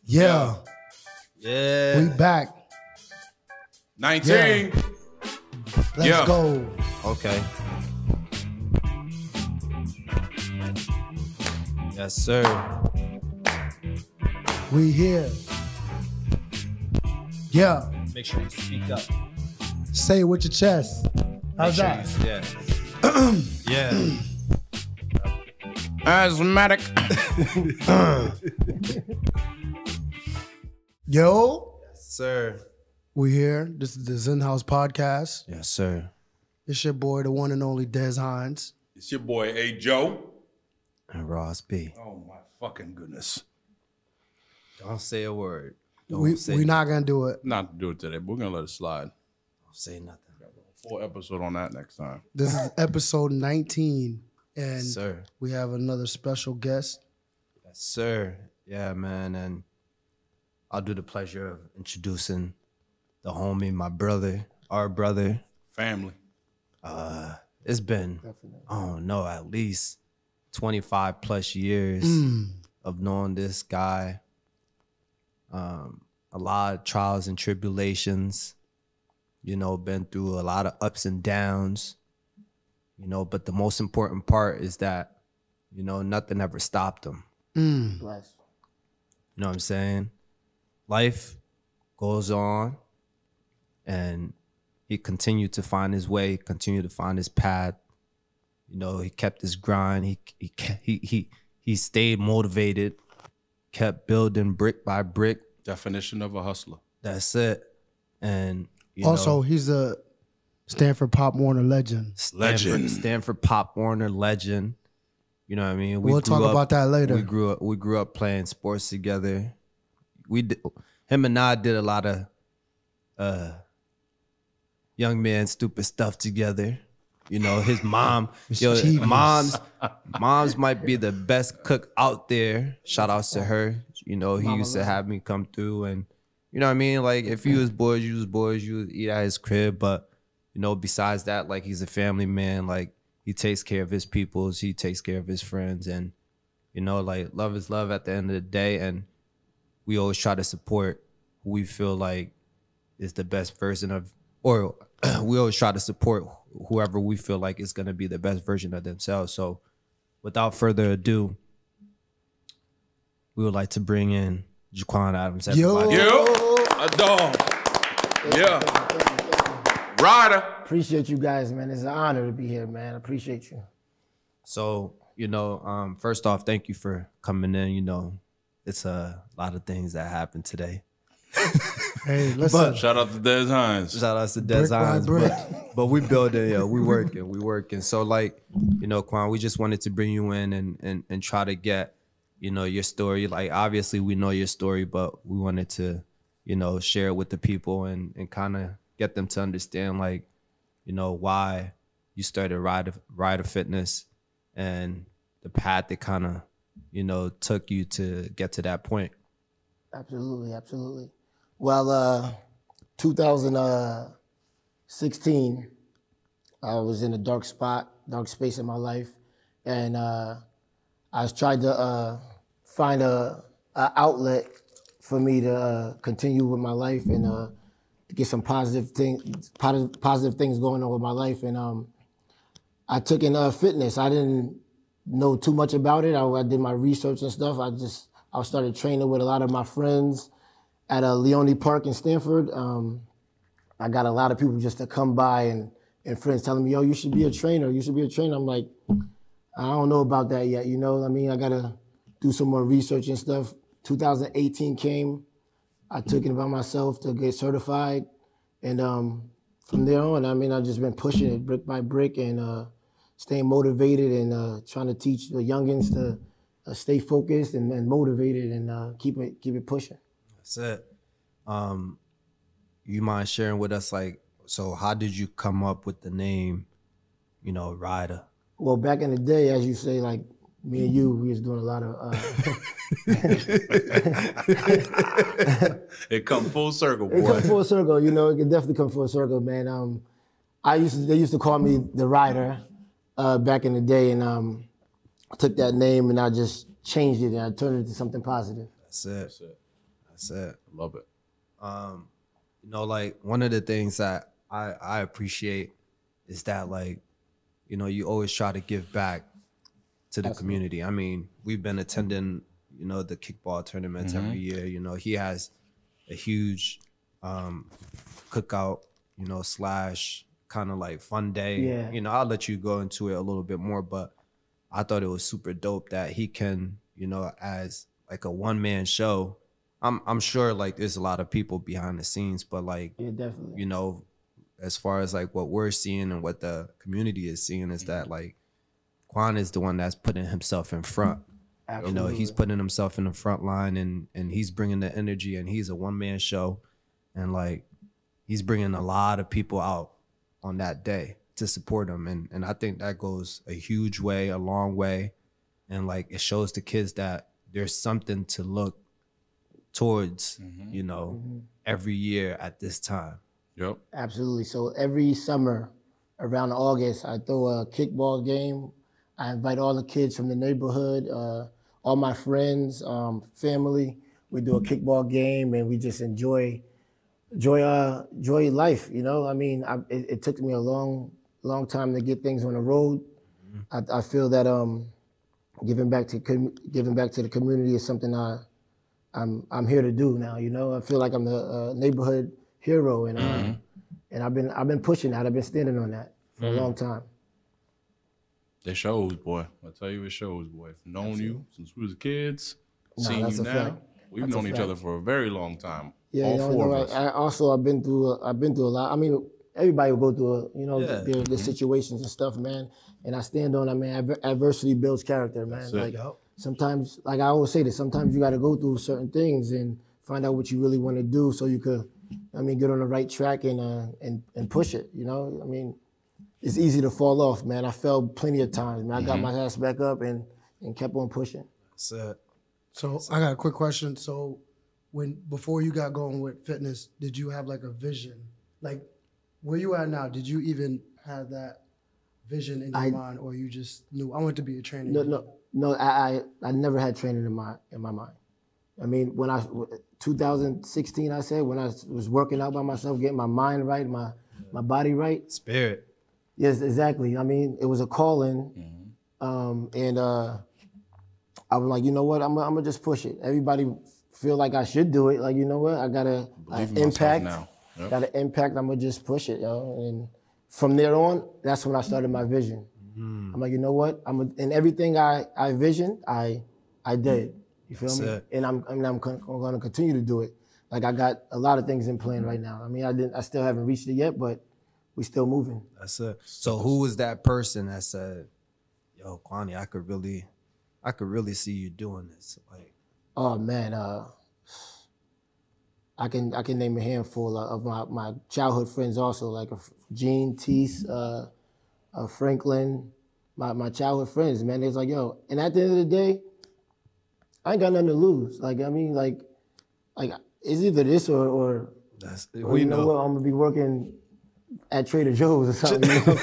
Yeah. Yeah. We back. 19. Yeah. Let's go. Okay. Yes, sir. We here. Yeah. Make sure you speak up. Say it with your chest. How's that? Yeah. Asthmatic. Yo. Yes, sir. We here. This is the XenHouse podcast. Yes, sir. It's your boy, the one and only Des Hines. It's your boy, A. Joe. And Ross B. Oh, my fucking goodness. Don't say a word. We're not going to do it. Not to do it today, but we're going to let it slide. Don't say nothing. Full episode on that next time. This is episode 19. And Yes, sir. we have another special guest. Yes, sir. Yeah, man. And I'll do the pleasure of introducing the homie, my brother, our brother. Family. It's been, I don't know, at least 25 plus years of knowing this guy. A lot of trials and tribulations, you know, been through a lot of ups and downs, you know, but the most important part is that, you know, nothing ever stopped him. Bless. You know what I'm saying? Life goes on, and he continued to find his way, continued to find his path. You know, he kept his grind. He stayed motivated, kept building brick by brick. Definition of a hustler. That's it. And you Also, know, he's a Stanford Pop Warner legend. Stanford Pop Warner legend. You know what I mean? We'll talk about that later. We grew up playing sports together. Him and I did a lot of young man stupid stuff together. You know, his mom, mom's might be the best cook out there. Shout outs to her. You know, he used to have me come through, and you know what I mean? Like, if you was boys, you would eat at his crib. But, you know, besides that, like, he's a family man. Like, he takes care of his peoples. He takes care of his friends. And, you know, like, love is love at the end of the day. And we always try to support who we feel like is the best version of, or we always try to support whoever we feel like is going to be the best version of themselves. So without further ado, we would like to bring in Quanny Adams. Everybody. Yo, a dog. Yeah. RYDA. Appreciate you guys, man. It's an honor to be here, man. I appreciate you. So, you know, first off, thank you for coming in. You know, it's a lot of things that happened today. Hey, listen. Shout out to Des Hines. Shout out to Des Hines. But we building, yeah, we working. So, like, you know, Quan, we just wanted to bring you in and try to get, you know, your story. Like, obviously we know your story, but we wanted to, you know, share it with the people and kind of get them to understand, like, you know, why you started RYDA Fitness and the path that kind of, you know, took you to get to that point. Absolutely. Well, 2016, I was in a dark space in my life, and I was trying to find a outlet for me to continue with my life and to get some positive things going on with my life. And I took in fitness. I didn't know too much about it. I did my research and stuff. I started training with a lot of my friends at Leone Park in Stanford. I got a lot of people just to come by and friends telling me, yo, you should be a trainer. I'm like, I don't know about that yet, you know? I mean, I gotta do some more research and stuff. 2018 came. I took it by myself to get certified. And from there on, I mean, I've just been pushing it brick by brick and staying motivated and trying to teach the youngins to stay focused and motivated and keep it pushing. That's it. You mind sharing with us, like, so how did you come up with the name, you know, RYDA? Well, back in the day, as you say, like me and you, we was doing a lot of. It come full circle, boy. It come full circle, you know. It can definitely come full circle, man. They used to call me the Rider back in the day, and I took that name and I just changed it and I turned it into something positive. That's it. That's it. Love it. You know, like one of the things that I appreciate is that, like, you know, you always try to give back to the community. I mean, we've been attending, you know, the kickball tournaments every year. You know, he has a huge cookout, you know, / kind of like fun day. Yeah. You know, I'll let you go into it a little bit more, but I thought it was super dope that he can, you know, as like a one-man show. I'm sure like there's a lot of people behind the scenes, but like, Yeah, definitely. you know, as far as like what we're seeing and what the community is seeing is that like Quan is the one that's putting himself in front. Absolutely. You know, he's putting himself in the front line and he's bringing the energy, and he's a one-man show, and like he's bringing a lot of people out on that day to support him, and I think that goes a huge way, a long way, and like it shows the kids that there's something to look towards, you know, every year at this time. Yep. Absolutely. So every summer around August, I throw a kickball game. I invite all the kids from the neighborhood, all my friends, family. We do a kickball game and we just enjoy life. You know, I mean, it took me a long time to get things on the road. I feel that giving back to the community is something I'm here to do now. You know, I feel like I'm the neighborhood hero, and I've been pushing that. I've been standing on that for a long time. It shows, boy. I tell you, it shows, boy. I've known you since we was kids. Seeing that's you a now, fact. we've That's a known each fact. other for a very long time. Yeah, all you know, four of us. I've been through a lot. I mean, everybody will go through Yeah. their situations and stuff, man. And I stand on. I mean, adversity builds character, man. That's it. Like sometimes, like I always say this, sometimes you got to go through certain things and find out what you really want to do, so you could, I mean, get on the right track and push it. You know, I mean, it's easy to fall off, man. I fell plenty of times, man. I got my ass back up and kept on pushing. That's it. So I got a quick question. So before you got going with fitness, did you have like a vision? Like where you at now, did you even have that vision in your mind, or you just knew I want to be a trainer? No. I never had training in my mind. I mean, when 2016, I said, when I was working out by myself, getting my mind right, my body right. Spirit. Yes, exactly. I mean, it was a calling, and I was like, you know what, I'm gonna just push it. Everybody feel like I should do it. Like, you know what, I got an impact. Now. Yep. Got an impact. I'm gonna just push it, yo. And from there on, that's when I started my vision. I'm like, you know what, and everything I visioned, I did. You feel That's me? it. And I'm gonna continue to do it. Like I got a lot of things in plan right now. I mean, I still haven't reached it yet, but we still moving. That's it. So who was that person that said, "Yo, Quanny, I could really see you doing this"? Like, Oh man, I can name a handful of my childhood friends also, like Gene, Teese, Franklin, my childhood friends, man. They was like, yo, and at the end of the day, I ain't got nothing to lose. Like, I mean, like it's either this or that's you know what, I'm gonna be working at Trader Joe's or something. You know?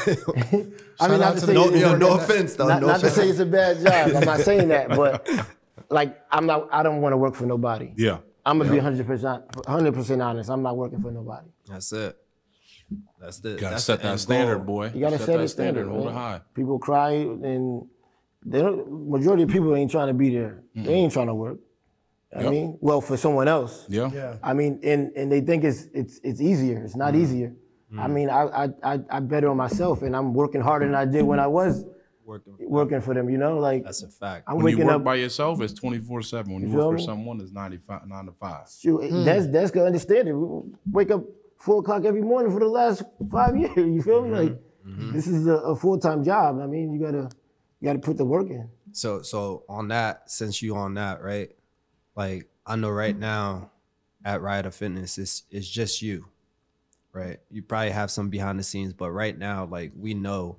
I mean, not to say no offense though. not to say it's a bad job. I'm not saying that, but like I don't want to work for nobody. Yeah. I'm gonna be 100% honest. I'm not working for nobody. That's it. That's the. You gotta that's set the that end standard, goal. boy. You gotta set that a standard, hold it man. high. People cry, and majority of people ain't trying to be there. They ain't trying to work. I mean, well, for someone else. Yeah. I mean, and they think it's easier. It's not easier. I mean, I better on myself, and I'm working harder than I did when I was working for them. You know, like That's a fact. I'm When you waking work up. by yourself, it's 24/7. When you feel work for me? someone, it's 9 to 5. Shoot, that's gonna understand it. We wake up 4 o'clock every morning for the last 5 years. You feel me? Like this is a full-time job. I mean, you gotta put the work in. So on that, since you on that, right? Like I know right now at RYDA Fitness, it's just you, right? You probably have some behind the scenes, but right now, like we know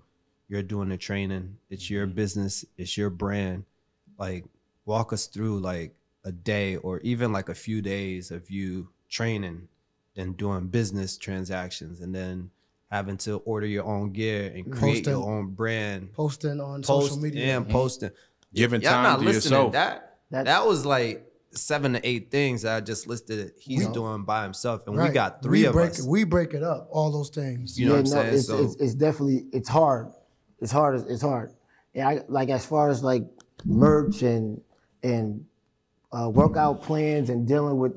you're doing the training. It's your business. It's your brand. Like walk us through like a day or even like a few days of you training and doing business transactions and then having to order your own gear and create your own brand. Posting on social media. And posting. Giving Y'all time not to listening. yourself. That was like 7 to 8 things that I just listed he's doing by himself. And we Right. got three of us. We break it up, all those things. You know what I'm saying? It's definitely hard. It's hard. And I like as far as like merch and workout plans and dealing with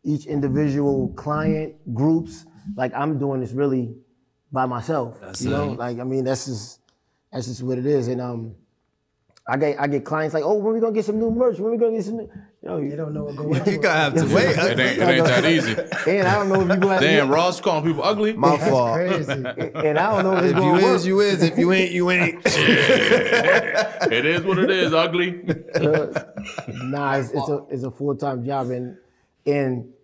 each individual client groups. Like I'm doing this really by myself. That's you know, it. like I mean that's just what it is. And I get clients like, oh, when we gonna get some new merch? When we gonna get some new? You don't know what going on. You gotta have to wait. It ain't that easy. And I don't know if you gonna Damn, Ross calling people ugly. My fault. Crazy. and I don't know if it's If you gonna work. is, you is. If you ain't, you ain't. It is what it is, ugly. Nah, it's a full-time job and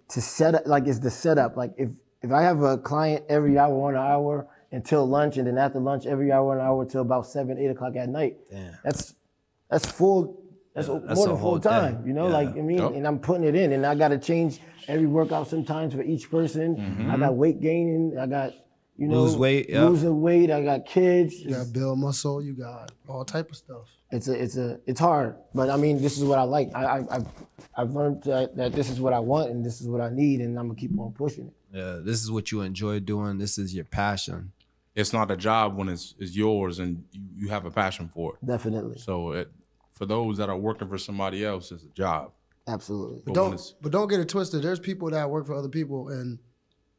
to set up like it's the setup. Like if I have a client every hour, 1 hour until lunch, and then after lunch every hour, 1 hour till about 7, 8 o'clock at night. Damn. That's full. That's Yeah, more that's a than whole full time. thing. You know, Yeah. like I mean, Yep. and I'm putting it in, and I got to change every workout sometimes for each person. I got weight gaining. I got Lose weight, yeah. losing weight. I got kids. You got build muscle. You got all type of stuff. It's hard, but I mean, this is what I like. I've learned that this is what I want and this is what I need, and I'm gonna keep on pushing it. Yeah, this is what you enjoy doing. This is your passion. It's not a job when it's yours and you have a passion for it. Definitely, So for those that are working for somebody else, it's a job. absolutely. But when But don't get it twisted. There's people that work for other people, and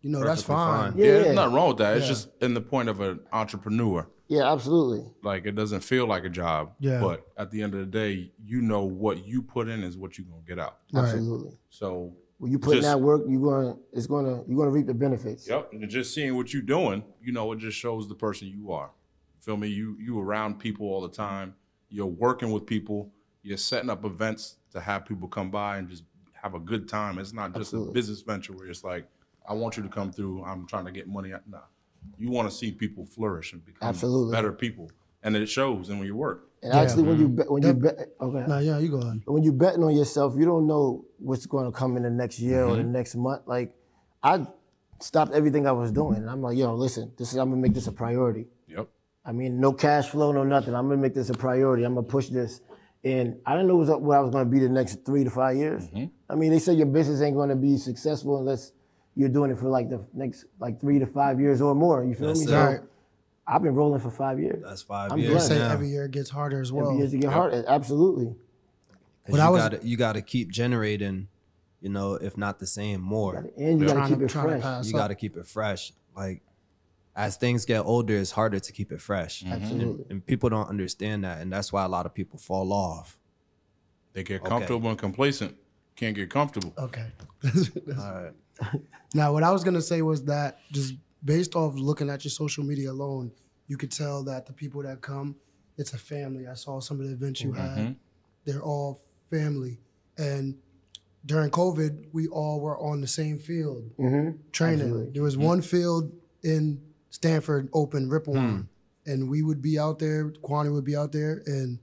that's Perfectly fine. fine. yeah, Yeah. there's nothing wrong with that. It's Yeah. just in the point of an entrepreneur. Yeah, absolutely. Like it doesn't feel like a job. Yeah. But at the end of the day, you know what you put in is what you're gonna get out. Right. Absolutely. So When you put in Just- that work, you're gonna reap the benefits. yep, and just seeing what you're doing, it just shows the person you are. Feel me? You around people all the time. You're working with people. You're setting up events to have people come by and just have a good time. It's not just Absolutely. a business venture where it's like, I want you to come through. I'm trying to get money. Nah, you want to see people flourish and become Absolutely. better people, and it shows in your work. And actually, when you bet, okay. Nah, yeah, you go on. When you're betting on yourself, you don't know what's going to come in the next year or the next month. Like, I stopped everything I was doing, and I'm like, yo, listen, I'm gonna make this a priority. Yep. I mean, no cash flow, no nothing. I'm gonna make this a priority. I'm gonna push this, and I didn't know what I was gonna be the next 3 to 5 years. I mean, they say your business ain't gonna be successful unless you're doing it for like the next 3 to 5 years or more. You feel That's me? it. So Right. I've been rolling for 5 years. That's 5 I'm years blessed. Say now. every year it gets harder as well. Every year to get harder. Absolutely. 'Cause When I was- you gotta keep generating, if not the same, more. And you gotta Trying keep to- it trying to fresh. pass. You up. gotta keep it fresh. Like as things get older, it's harder to keep it fresh. Absolutely. And people don't understand that, and that's why a lot of people fall off. They get comfortable and complacent. Can't get comfortable. Okay. All right. Now, what I was gonna say was that just based off looking at your social media alone, you could tell that the people that come, it's a family. I saw some of the events you had; they're all family. And during COVID, we all were on the same field training. Absolutely. There was one field in Stanford open, Ripple and we would be out there. Quanny would be out there, and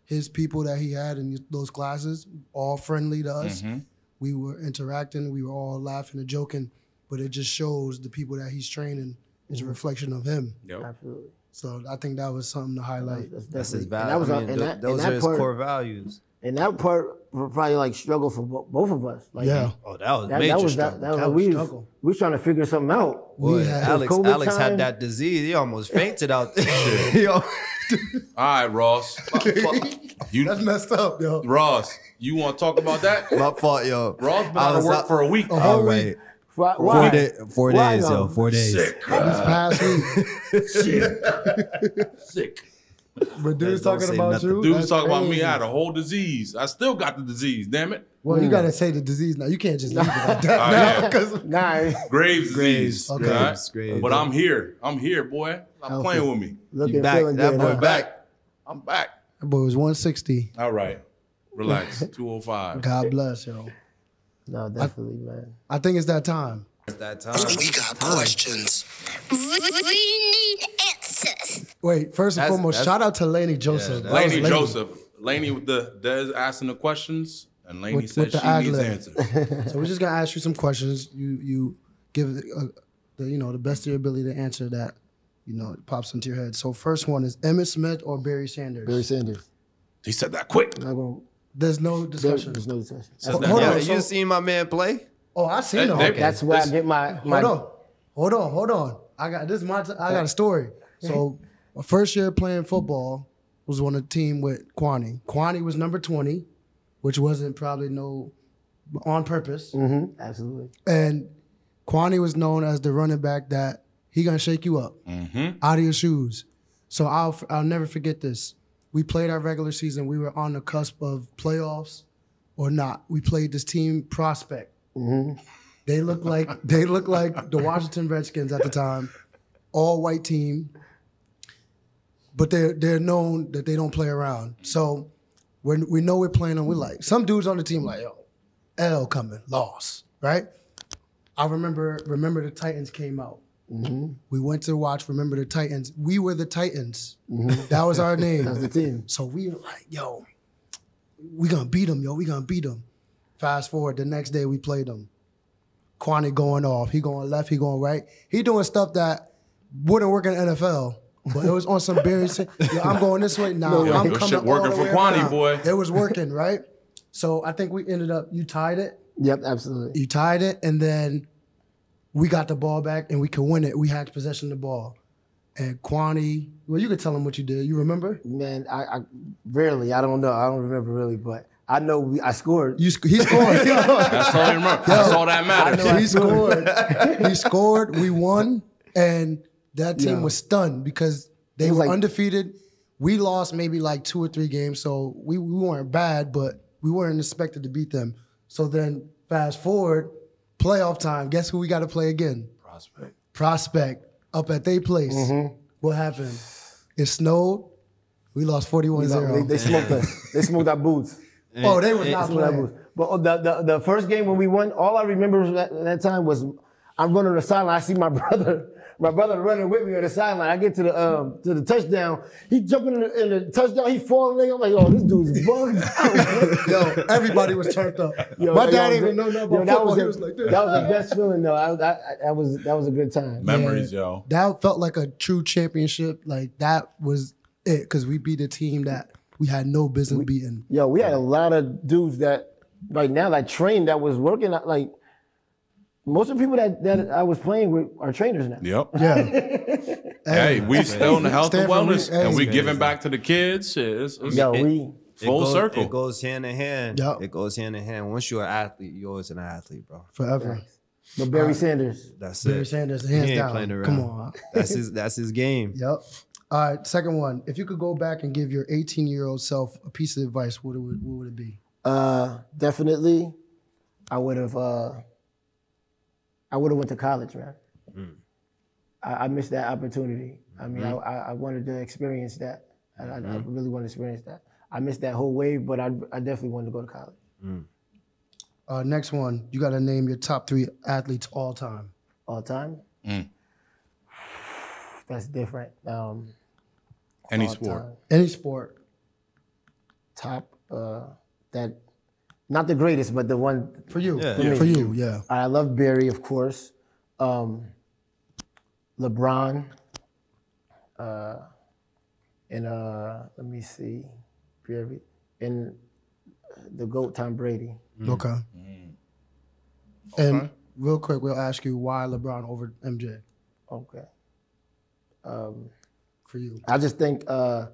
his people that he had in those classes, all friendly to us. We were interacting. We were all laughing and joking, but it just shows the people that he's training is a reflection of him. Yep. Absolutely. So I think that was something to highlight. That's his definitely- and value. that was I our- mean, and that- those and are that his part- core values. And that part was probably like struggle for both of us. Like, Yeah. Oh, that was that, major that was struggle. that was That like, was we struggle. was trying to figure something out. Boy, had- Alex COVID time- had that disease. He almost fainted out there. Yo. All right, Ross. That's messed up, yo. Ross, you want to talk about that? My fault, yo. Ross been out of work for a week. All right. Why? 4 Why days, though? yo. 4 days. Sick. This past week. Sick. But dude's Don't talking say about nothing. you. Dude was That's talking about me. crazy. I had a whole disease. I still got the disease. Damn it. Well, you gotta say the disease now. You can't just leave it like that Oh, now, yeah. 'cause- Graves Nah, Graves. disease. Okay. All right? Graves. But I'm here. I'm here, boy. Stop Healthy. playing with me. looking, back. feeling That good. boy huh? Back. I'm back. that boy was 160. All right. Relax. 205. God bless, yo. No, definitely, man. I think it's that time. It's that time. We got questions. We need answers. Wait, first and That's- foremost, that's- shout out to Laney Joseph. Yeah, That was Laney Joseph. Laney with the Des asking the questions, and Laney With said the she needs ad-lib. answers. So we're just gonna ask you some questions. You give the best of your ability to answer that. It pops into your head. So first one is Emmitt Smith or Barry Sanders. Barry Sanders. He said that quick. I'm not gonna, There's no discussion. there's no discussion. Hold Yeah, on. you seen my man play? Oh, I seen him. They- Okay. That's where I get my Hold on. I got a story. So my first year playing football was on a team with Quanny. Quanny was number 20, which wasn't probably on purpose. Absolutely. And Quanny was known as the running back that he gonna shake you up out of your shoes. So I'll never forget this. We played our regular season. We were on the cusp of playoffs or not. We played this team Prospect. They look like the Washington Redskins at the time, all white team. But they're known that they don't play around. So when we know we're playing them, we're like, some dudes on the team like, yo, L coming, loss, right? I remember the Titans came out. We went to watch Remember the Titans. We were the Titans. That was our name. That was the team. So we were like, yo, we gonna beat them, yo. We gonna beat them. Fast forward, the next day we played them. Quanny going off. He going left, he going right. He doing stuff that wouldn't work in the NFL. But it was on some Barry saying, yo, I'm going this way. Nah, Yo, I'm good coming shit working all the for way Quanny, around. boy. It was working, right? So I think we ended up, you tied it. Yep, absolutely. You tied it, and then we got the ball back, and we could win it. We had possession of the ball. And Quanny, well, you could tell him what you did. You remember? Man, I rarely, I don't know. I don't remember really, but I know I scored. He scored. That's all you remember. That's all that matters. He scored. He scored. We won, and that team was stunned because they was were like- undefeated. We lost maybe like 2 or 3 games, so we weren't bad, but we weren't expected to beat them. So then, fast forward, playoff time. Guess who we got to play again? Prospect up at their place. What happened? It snowed. We lost 41-0. They smoked us. They smoked our boots. Oh, they was not Smoked our playing. boots. But the first game when we won, all I remember at that time was I'm running the sideline. I see my brother running with me on the sideline. I get to the touchdown. He jumping in the touchdown. He falling. I'm like, oh, this dude's bugged out. Yo, everybody was turned up. Yo, My dad yo, didn't even know nothing about that football. was He the- was like this. That was the best feeling though. That was a good time. Memories, yo. That felt like a true championship. Like that was it because we beat a team that we had no business beating. Yo, we had a lot of dudes that right now that trained that was working like most of the people that I was playing with are trainers now. Yep. Yeah. Hey, we still in the health and Stanford, wellness, and we hey. giving back to the kids. It's Yo, we full circle. It goes hand in hand. Yup. It goes hand in hand. Once you're an athlete, you're always an athlete, bro. Forever. but Barry Sanders. That's Barry it. Sanders, He hands ain't down. playing around. Come on. That's his game. Yep. All right, second one. If you could go back and give your 18-year-old self a piece of advice, what would it be? Definitely, I would have went to college, man. I missed that opportunity. I mean, I wanted to experience that. I really wanted to experience that. I missed that whole wave, but I definitely wanted to go to college. Next one. You got to name your top 3 athletes all time. All time? That's different. Any all sport. time. Any sport. Top, that, not the greatest, but the one. For you. Yeah. For you, yeah. I love Barry, of course. LeBron. And let me see. Barry. And the GOAT, Tom Brady. Okay. And real quick, we'll ask you why LeBron over MJ Okay. for you. I just think I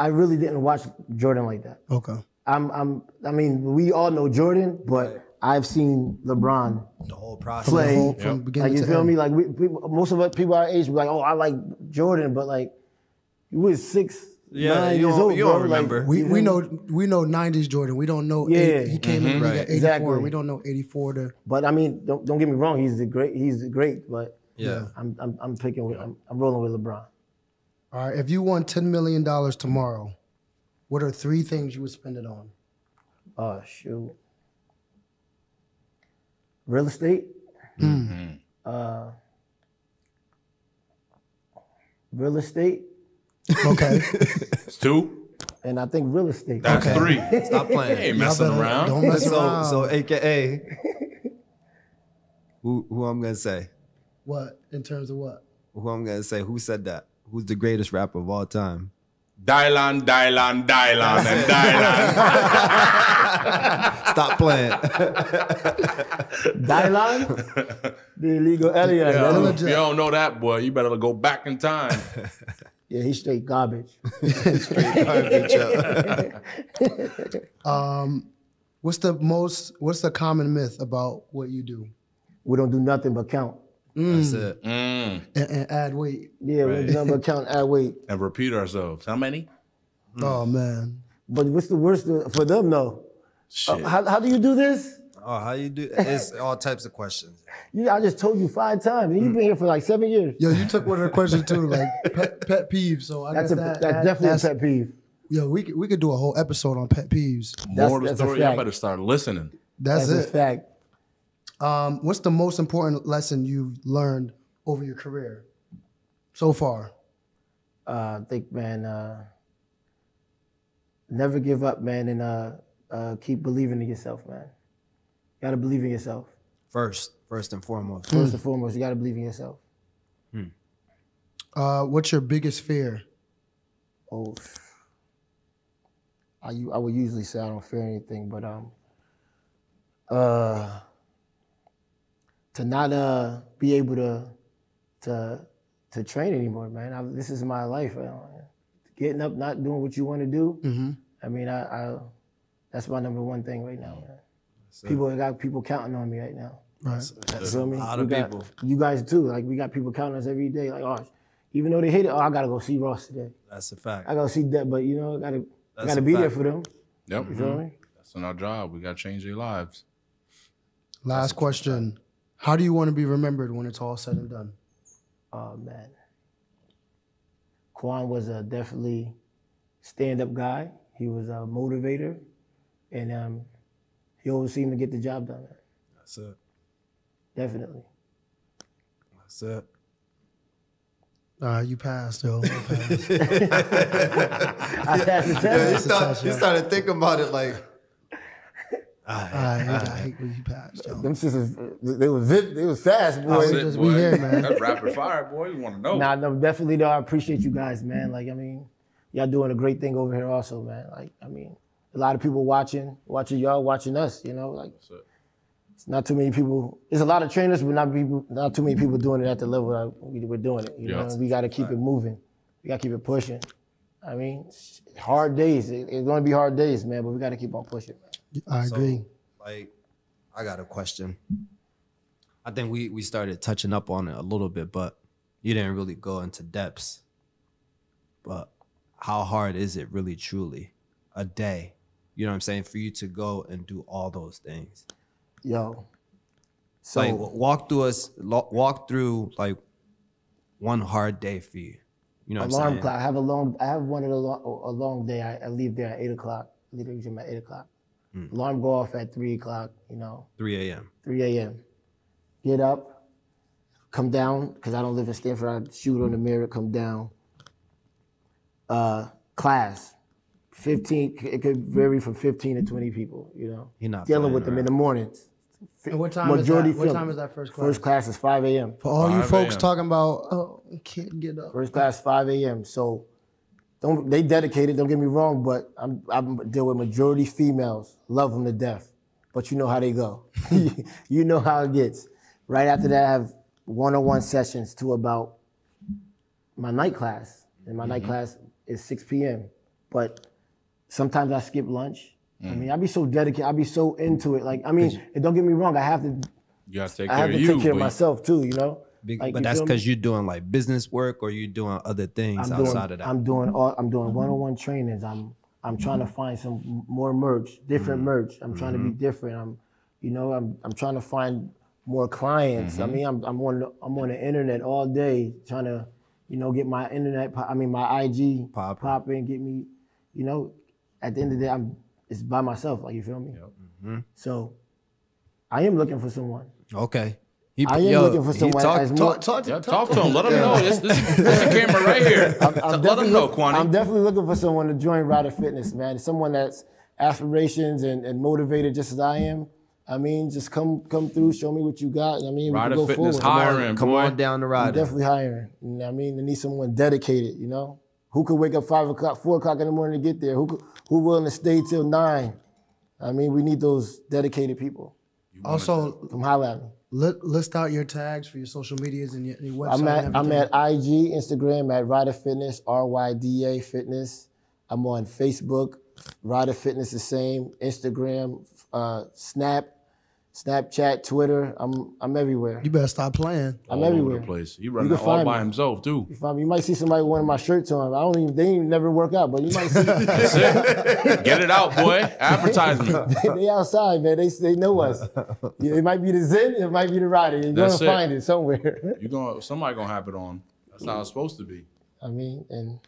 really didn't watch Jordan like that. Okay. I mean, we all know Jordan, but I've seen LeBron The whole process. play. From beginning Like, you to feel end. me? Like most of us people our age be like, oh, I like Jordan, but like he was 6, Yeah, 9 you years don't- old. you don't bro. Like, remember. We you we feel know me? 90s Jordan. We don't know. Yeah. He came in the league Right. at 84. Exactly. We don't know 84 to. But I mean, don't get me wrong. He's great. But Yeah. I'm picking. I'm rolling with LeBron. All right. If you won $10 million tomorrow, what are 3 things you would spend it on? Oh shoot. Real estate. Real estate, Okay. It's 2. and I think real estate. That's Okay. 3. Stop playing. Hey, messing Y'all better- around. Don't mess So, around. so AKA, who I'm gonna say? What in terms of what? Who I'm gonna say? Who said that? Who's the greatest rapper of all time? Dylan, and Dylan. Stop playing. Dylan? The illegal alien. Yo, if you don't know that, boy, you better go back in time. Yeah, he's straight garbage. What's the common myth about what you do? We don't do nothing but count. That's it. And add weight. Yeah, we don't do nothing but count and add weight. And repeat ourselves. How many? Oh man. But what's the worst for them though? Shit. How do you do this? Oh, how you do? It's all types of questions. I just told you 5 times, and you've been here for like 7 years. Yo, you took one of the questions too, like pet peeve. So I That's guess definitely a pet peeve. Yo, we could do a whole episode on pet peeves. More of the that's a story, y'all fact. better start listening. That's a it. fact. What's the most important lesson you've learned over your career so far? I think, man, never give up, man, and keep believing in yourself, man. You gotta believe in yourself. First and foremost. First and foremost, you gotta believe in yourself. What's your biggest fear? Oh, I would usually say I don't fear anything, but to not be able to train anymore, man. This is my life. Getting up, not doing what you want to do. I mean, I that's my number one thing right now, man. I got people counting on me right now. Right. You feel me? A lot of people. You guys too. Like we got people counting us every day. Like, oh, even though they hate it, I gotta go see Ross today. That's a fact. I gotta see that, but you know, I That's gotta a be there fact. for them. Yep. You feel me? That's in our job. We got to change their lives. Last question. How do you want to be remembered when it's all said and done? Oh man, Quan was a definitely stand-up guy. He was a motivator, and he always seemed to get the job done. That's it. Definitely. That's it. You passed, yo. You passed. I passed the test. You started thinking about it like, I hate when you passed, yo. Them sisters, they was fast, boy. That's it, we boy. here, man. That's rapid fire, boy. You want to know. Nah, no, definitely though. I appreciate you guys, man. Like, I mean, y'all doing a great thing over here also, man. Like, I mean, a lot of people watching y'all, watching us, you know, like That's it. it's not too many people. There's a lot of trainers, but not too many people doing it at the level that we're doing it. You know, and we got to keep it moving. We got to keep it pushing. I mean, hard days. It's going to be hard days, man, but we got to keep on pushing, man. I agree. like, I got a question. I think we started touching up on it a little bit, but you didn't really go into depths. But how hard is it really, truly, a day? You know what I'm saying? For you to go and do all those things. Yo. So Like walk through like one hard day for you. You know what I'm alarm saying? clock. I have one of the a long day. I leave there at 8 o'clock. I leave the gym at 8 o'clock. Alarm go off at 3 o'clock, you know. 3 a.m. 3 a.m. Get up, come down, because I don't live in Stanford. I shoot on the mirror, come down. Class, 15, it could vary from 15 to 20 people, you know. You're not dealing playing with them in the mornings. And what time is that? What time is that first class? First class is 5 a.m. For all you 5 folks a.m. talking about, oh, I can't get up. First class 5 a.m. So they dedicated, don't get me wrong, but I'm deal with majority females, love them to death. But you know how they go. You know how it gets. Right after that, I have one-on-one sessions to about my night class. And my night class is 6 p.m. But sometimes I skip lunch. I mean, I be so dedicated, I be so into it. Like, I mean, and don't get me wrong, I have to You got to take I care have of to you. take care of boy. myself too, you know? Like, But you that's feel me? because you're doing like business work or you're doing other things outside of that. I'm doing one-on-one trainings. I'm trying to find some more merch, different merch. I'm trying to be different. I'm trying to find more clients. I mean, I'm on the internet all day trying to, get my internet. My IG popping, get me, At the end of the day, it's by myself. Like, you feel me? So, I am looking for someone. Okay. I am looking for someone Talk as to more. Talk to him. Let him know. This is a camera right here. Let him know, Quanny. I'm definitely looking for someone to join RYDA Fitness, man. Someone that's aspirations and motivated just as I am. I mean, just come through, show me what you got. I mean, we can RYDA go Fitness forward. hiring, Come boy. on down the I'm ride. definitely hiring. You know what I mean, I need someone dedicated, Who could wake up 5 o'clock, 4 o'clock in the morning to get there? Who willing to stay till 9? I mean, we need those dedicated people. Also, Come holler at me. list out your tags for your social medias and your website. I'm at IG, Instagram at RYDA Fitness, RYDA Fitness. I'm on Facebook, RYDA Fitness the same. Instagram, Snapchat, Twitter. I'm everywhere. You better stop playing. I'm all everywhere. over the place. He running You that can all find by me. himself too. You might see somebody with one of my shirts on. They ain't never work out, but you might see. That's it. Get it out, boy. Advertisement. They outside, man. They know us. Yeah, it might be the Zen, it might be the RYDA. You're That's gonna it. find it somewhere. Somebody gonna have it on. That's how it's supposed to be. I mean, and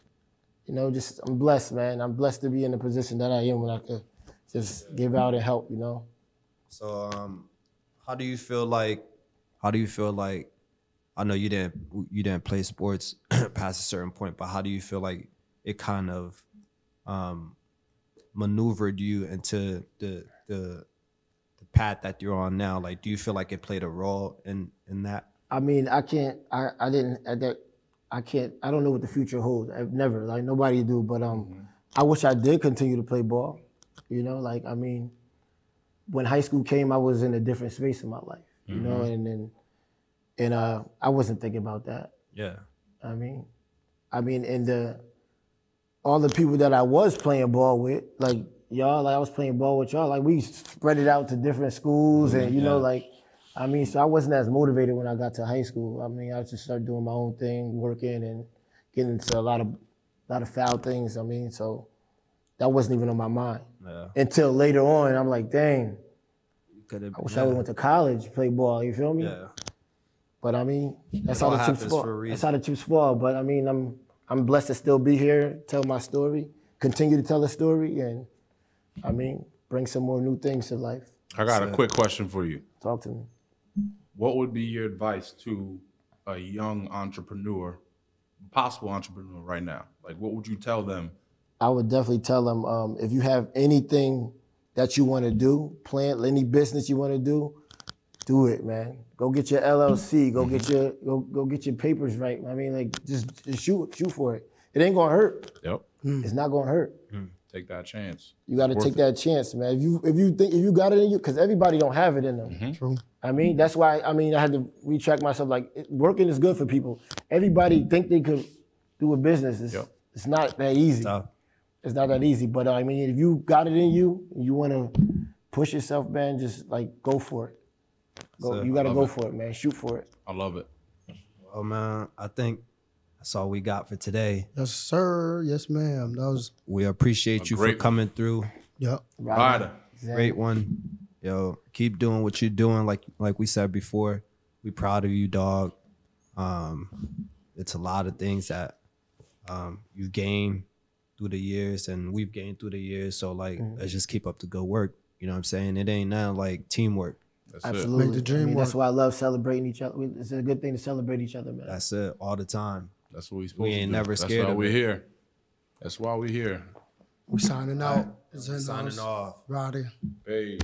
just I'm blessed, man. I'm blessed to be in the position that I am when I could just give out and help. So, how do you feel like? I know you didn't play sports past a certain point, but how do you feel like it kind of maneuvered you into the path that you're on now? Like, do you feel like it played a role in that? I mean, I don't know what the future holds. I've never, like nobody do, but I wish I did continue to play ball. I mean, when high school came, I was in a different space in my life, and I wasn't thinking about that. Yeah. I mean, and all the people that I was playing ball with, like y'all, like I was playing ball with y'all, like we spread it out to different schools, and so I wasn't as motivated when I got to high school. I mean, I just started doing my own thing, working and getting into a lot of foul things. I mean, so that wasn't even on my mind until later on. I'm like, dang, I wish I would have went to college, play ball. You feel me? Yeah. But I mean, that's It how all the chips happens fall. for a reason. That's how the chips fall. But I mean, I'm blessed to still be here, tell my story, continue to tell a story, and I mean, bring some more new things to life. I got a quick question for you. Talk to me. What would be your advice to a young entrepreneur, possible entrepreneur right now? Like, what would you tell them? I would definitely tell them if you have anything that you want to do, plan any business you want to do it, man. Go get your LLC. Go get your papers right. I mean, like just shoot for it. It ain't gonna hurt. Yep. It's not gonna hurt. Take that chance. You got to take that chance, man. If you got it in you, because everybody don't have it in them. True. I mean, that's why. I mean, I had to retract myself. Like working is good for people. Everybody think they could do a business. It's not that easy. Tough. It's not that easy. But I mean, if you got it in you, and you want to push yourself, man, just like go for it. You got to go for it, man. Shoot for it. I love it. Well, man, I think that's all we got for today. Yes, sir. Yes, ma'am. That was We appreciate you for great coming through. yep. RYDA. Great one. Yo, keep doing what you're doing. Like we said before, we proud of you, dog. It's a lot of things that you've gained through the years and we've gained through the years. So let's just keep up the good work. You know what I'm saying? It ain't nothing like teamwork. That's Absolutely. Make the dream That's work. why I love celebrating each other. It's a good thing to celebrate each other, man. That's it, all the time. That's what we supposed We to ain't do. never That's scared why of we're it. here. That's why we're here. We signing out. Signing off. RYDA. Hey.